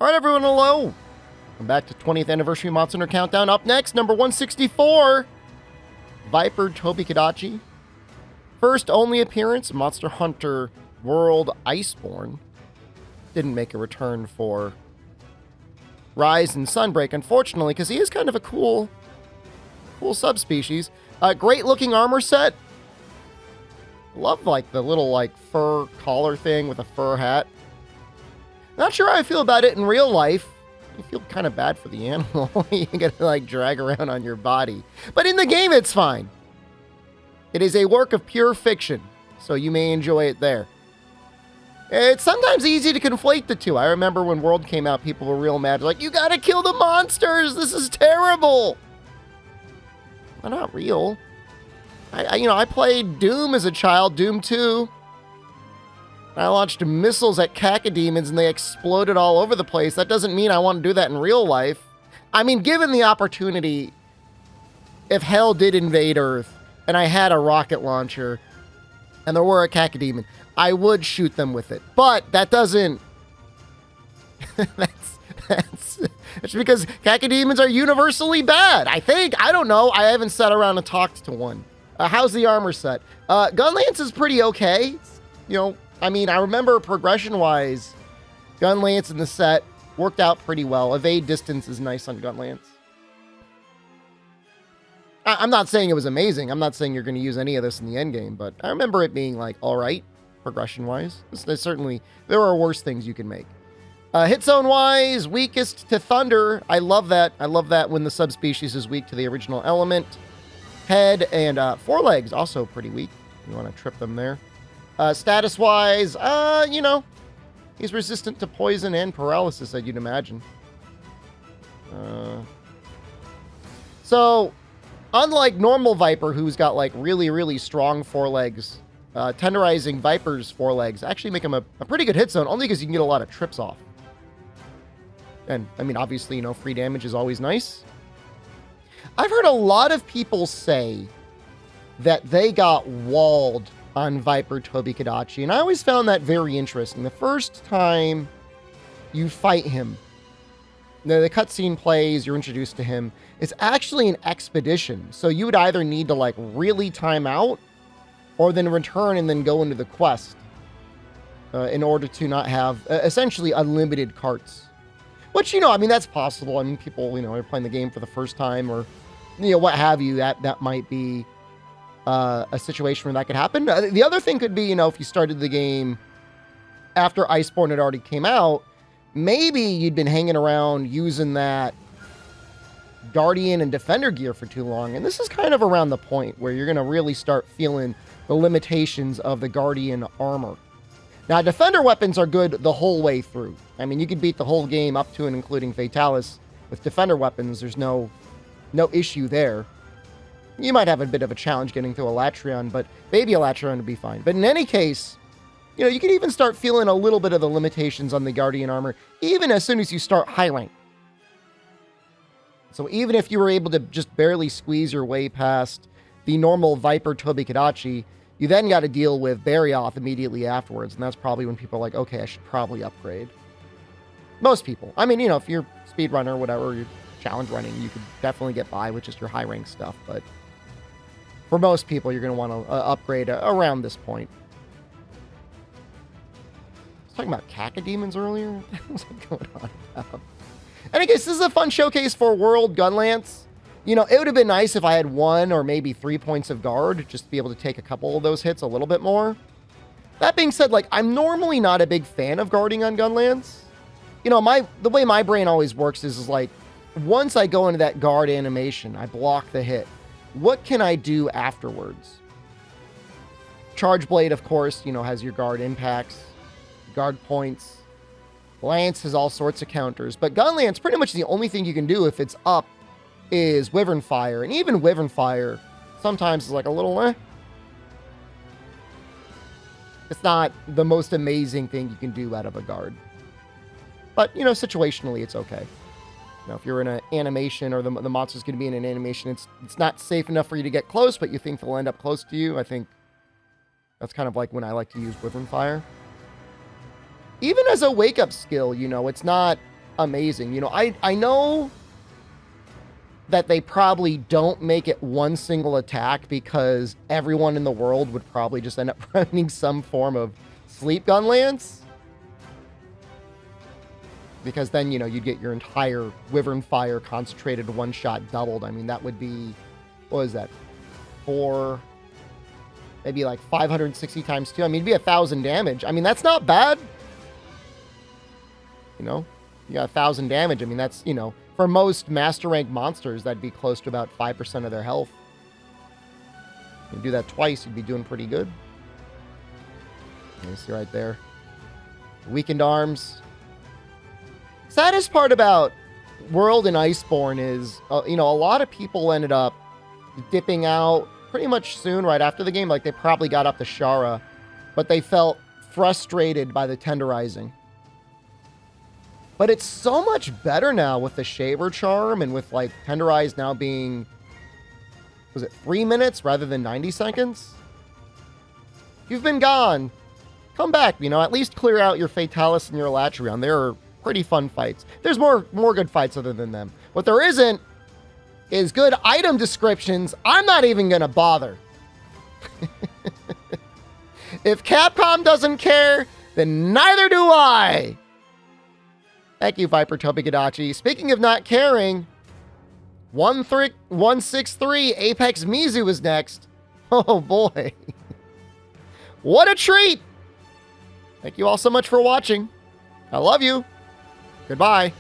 All right, everyone, hello. Welcome back to 20th Anniversary Monster Hunter Countdown. Up next, number 164, Viper Tobi-Kadachi. First only appearance, Monster Hunter World Iceborne. Didn't make a return for Rise and Sunbreak, unfortunately, because he is kind of a cool subspecies. Great looking armor set. Love like the little like fur collar thing with a fur hat. Not sure how I feel about it in real life. You feel kind of bad for the animal. You gotta like drag around on your body. But in the game, it's fine. It is a work of pure fiction, so you may enjoy it there. It's sometimes easy to conflate the two. I remember when World came out, people were real mad. Like, you gotta kill the monsters! This is terrible! Well, not real. I played Doom as a child, Doom 2. I launched missiles at cacodemons and they exploded all over the place. That doesn't mean I want to do that in real life. I mean, given the opportunity, if hell did invade Earth and I had a rocket launcher and there were a cacodemon, I would shoot them with it. But that doesn't... that's because cacodemons are universally bad, I think. I don't know. I haven't sat around and talked to one. How's the armor set? Gunlance is pretty okay. You know, I mean, I remember progression-wise, Gunlance in the set worked out pretty well. Evade distance is nice on Gunlance. I'm not saying it was amazing. I'm not saying you're going to use any of this in the endgame, but I remember it being like, all right, progression-wise. Certainly, there are worse things you can make. Hit zone-wise, weakest to thunder. I love that. I love that when the subspecies is weak to the original element. Head and forelegs also pretty weak. You want to trip them there. Status-wise, you know, he's resistant to poison and paralysis, as you'd imagine. So, unlike normal Viper, who's got like really, really strong forelegs, tenderizing Viper's forelegs actually make him a pretty good hit zone, only because you can get a lot of trips off. And, I mean, obviously, you know, free damage is always nice. I've heard a lot of people say that they got walled on Viper Tobi-Kadachi, and I always found that very interesting. The first time you fight him, the cutscene plays, you're introduced to him, it's actually an expedition. So you would either need to like really time out or then return and then go into the quest in order to not have essentially unlimited carts. Which, you know, I mean, that's possible. I mean, people, you know, are playing the game for the first time or, you know, what have you, that might be a situation where that could happen. The other thing could be, you know, if you started the game after Iceborne had already came out, maybe you'd been hanging around using that Guardian and Defender gear for too long. And this is kind of around the point where you're going to really start feeling the limitations of the Guardian armor. Now, Defender weapons are good the whole way through. I mean, you could beat the whole game up to and including Fatalis with Defender weapons. There's no issue there. You might have a bit of a challenge getting through Elatrion, but maybe Elatrion would be fine. But in any case, you know, you can even start feeling a little bit of the limitations on the Guardian armor, even as soon as you start high rank. So even if you were able to just barely squeeze your way past the normal Viper Tobi-Kadachi, you then got to deal with Barioth immediately afterwards, and that's probably when people are like, okay, I should probably upgrade. Most people. I mean, you know, if you're speedrunner or whatever, you're challenge running, you could definitely get by with just your high rank stuff, but for most people, you're going to want to upgrade around this point. I was talking about cacodemons earlier. What was I going on about? In any case, this is a fun showcase for World Gunlance. You know, it would have been nice if I had 1 or maybe 3 points of guard, just to be able to take a couple of those hits a little bit more. That being said, like, I'm normally not a big fan of guarding on Gunlance. You know, the way my brain always works is like, once I go into that guard animation, I block the hit. What can I do afterwards? Charge Blade, of course, you know, has your guard impacts, guard points. Lance has all sorts of counters, but Gunlance, pretty much the only thing you can do if it's up is Wyvern Fire, and even Wyvern Fire sometimes is like a little It's not the most amazing thing you can do out of a guard. But, you know, situationally, it's okay. You know, if you're in an animation or the monster's going to be in an animation, it's not safe enough for you to get close, but you think they'll end up close to you. I think that's kind of like when I like to use Wyvern Fire. Even as a wake-up skill, you know, it's not amazing. You know, I know that they probably don't make it one single attack because everyone in the world would probably just end up running some form of sleep Gunlance. Because then, you know, you'd get your entire Wyvern Fire concentrated one-shot doubled. I mean, that would be, what is that? Maybe like 560 times 2. I mean, it'd be 1,000 damage. I mean, that's not bad. You know, you got 1,000 damage. I mean, that's, you know, for most master rank monsters, that'd be close to about 5% of their health. You do that twice, you'd be doing pretty good. You see right there. Weakened arms. Saddest part about World and Iceborne is, you know, a lot of people ended up dipping out pretty much soon right after the game. Like, they probably got up to Shara, but they felt frustrated by the tenderizing. But it's so much better now with the Shaver Charm and with, like, Tenderize now being, was it 3 minutes rather than 90 seconds? You've been gone. Come back, you know, at least clear out your Fatalis and your Elatrion. They're pretty fun fights. There's more good fights other than them. What there isn't is good item descriptions. I'm not even going to bother. If Capcom doesn't care, then neither do I. Thank you, Viper Tobi-Kadachi. Speaking of not caring, 163 Apex Mizu is next. Oh boy. What a treat. Thank you all so much for watching. I love you. Goodbye.